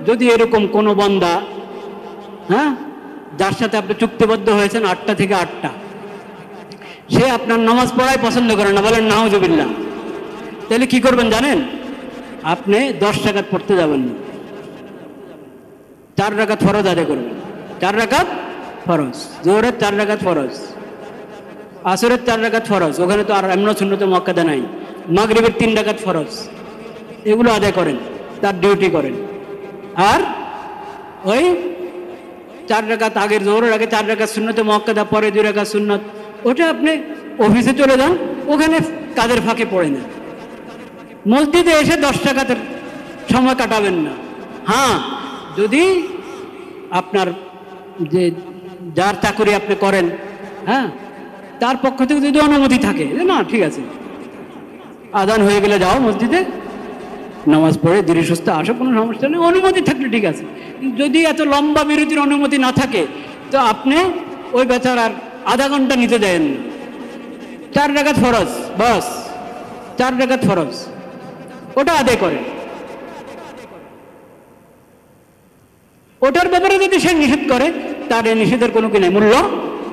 যদি এরকম কোনো বান্দা, হ্যাঁ, যার সাথে আপনি চুক্তিবদ্ধ হয়েছেন 8টা থেকে 8টা, সে আপনার নামাজ পড়াই পছন্দ করে না, বলেন নাউজুবিল্লাহ, তাহলে কি করবেন জানেন? আপনি 10 রাকাত পড়তে যাবেন না, 4 রাকাত ফরজ আদায় করবেন। 4 রাকাত ফরজ, জোহরের 4 রাকাত ফরজ, আসরের 4 রাকাত ফরজ, ওখানে তো আর এমন সুন্নতে মুআক্কাদা নাই। মাগরিবের 3 রাকাত ফরজ, এগুলো আদায় করেন, তার ডিউটি করেন। আর ওই 4 রাকাত আগের, জোহরের আগে 4 রাকাত সুন্নতে মুআক্কাদা, পরে 2 রাকাত সুন্নত, ওটা আপনি অফিসে চলে যান, ওখানে কাজের ফাঁকে পড়ে নেন। মসজিদে এসে 10 রাকাতের সময় কাটাবেন না। হ্যাঁ, যদি আপনার যে যার চাকরি আপনি করেন, হ্যাঁ, তার পক্ষ থেকে যদি অনুমতি থাকে যে না ঠিক আছে, আজান হয়ে গেলে যাও মসজিদে, নামাজ পড়ে ধীরে সুস্থে আসো, কোনো সমস্যা নেই, অনুমতি থাকলে ঠিক আছে। যদি এত লম্বা বিরতির অনুমতি না থাকে, তো আপনি ওই বেচারার আধা ঘন্টা নিতে দেন না। 4 রাকাত ফরজ, বাস 4 রাকাত ফরজ, ওটা আদায় করে। ওটার ব্যাপারে যদি সে নিষেধ করে, তার এই নিষেধের কোনো কি নাই, মূল্য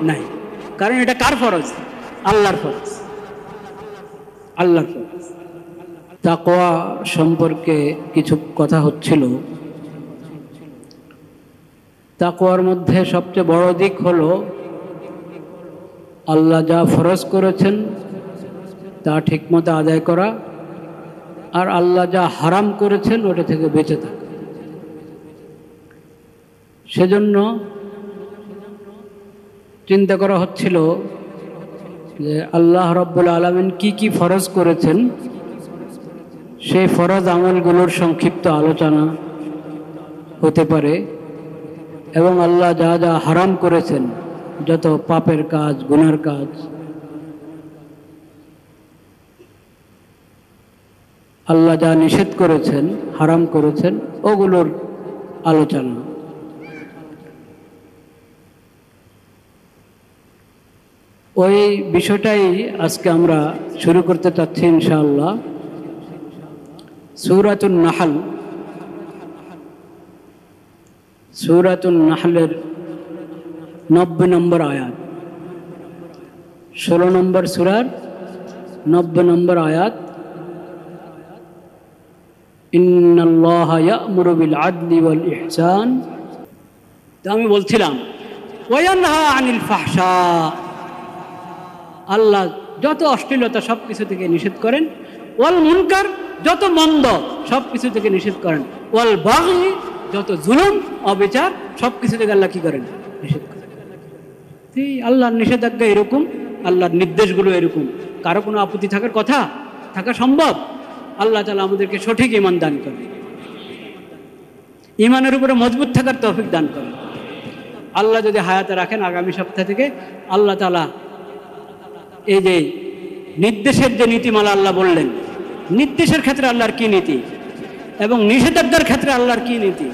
নাই। কারণ এটা কার ফরজ? আল্লাহর ফরজ, আল্লাহর ফরজ। তাকওয়া সম্পর্কে কিছু কথা হচ্ছিল। তাকওয়ার মধ্যে সবচেয়ে বড় দিক হলো আল্লাহ যা ফরজ করেছেন তা ঠিকমতো আদায় করা, আর আল্লাহ যা হারাম করেছেন ওটা থেকে বেঁচে থাকা। সেজন্য চিন্তা করা হচ্ছিল যে আল্লাহ রাব্বুল আলামিন কি কি ফরজ করেছেন, সেই ফরজ আমলগুলোর সংক্ষিপ্ত আলোচনা হতে পারে, এবং আল্লাহ যা যা হারাম করেছেন, যত পাপের কাজ, গুনার কাজ, আল্লাহ যা নিষেধ করেছেন, হারাম করেছেন, ওগুলোর আলোচনা। ওই বিষয়টাই আজকে আমরা শুরু করতে চাচ্ছি ইনশাআল্লাহ। সূরাতুন নাহল, সূরাতুন নাহলের 90 নম্বর আয়াত, 16 নম্বর সূরার 90 নম্বর আয়াত। ইন্নাল্লাহা ইয়া'মুরু বিল আদলি ওয়াল ইহসান। তো আমি বলছিলাম ওয়া ইয়ানহা আনিল ফাহশা, আল্লাহ যত অশ্লীলতা সব কিছু থেকে নিষেধ করেন, ওয়াল মুনকার, যত মন্দ সব কিছু থেকে নিষেধ করেন, ওয়াল বাগি, যত জুলুম অবিচার সব কিছু থেকে আল্লাহ কি করেন? নিষেধ করেন। আল্লাহর নিষেধাজ্ঞা এরকম, আল্লাহর নির্দেশগুলো এরকম, কারো কোনো আপত্তি থাকার কথা? থাকা সম্ভব? আল্লাহ তাআলা আমাদেরকে সঠিক ঈমান দান করেন, ঈমানের উপরে মজবুত থাকার তৌফিক দান করেন। আল্লাহ যদি হায়াতে রাখেন, আগামী সপ্তাহ থেকে আল্লাহ তাআলা এই যে নির্দেশের যে নীতিমালা আল্লাহ বললেন, নির্দেশের ক্ষেত্রে আল্লাহর কি নীতি এবং নিষেধাজ্ঞার ক্ষেত্রে আল্লাহর কি নীতি,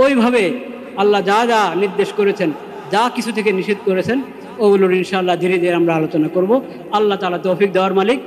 ওইভাবে আল্লাহ যা যা নির্দেশ করেছেন, যা কিছু থেকে নিষেধ করেছেন, ওগুলোর ইনশাআল্লাহ ধীরে ধীরে আমরা আলোচনা করব। আল্লাহ তাআলা তৌফিক দেওয়ার মালিক।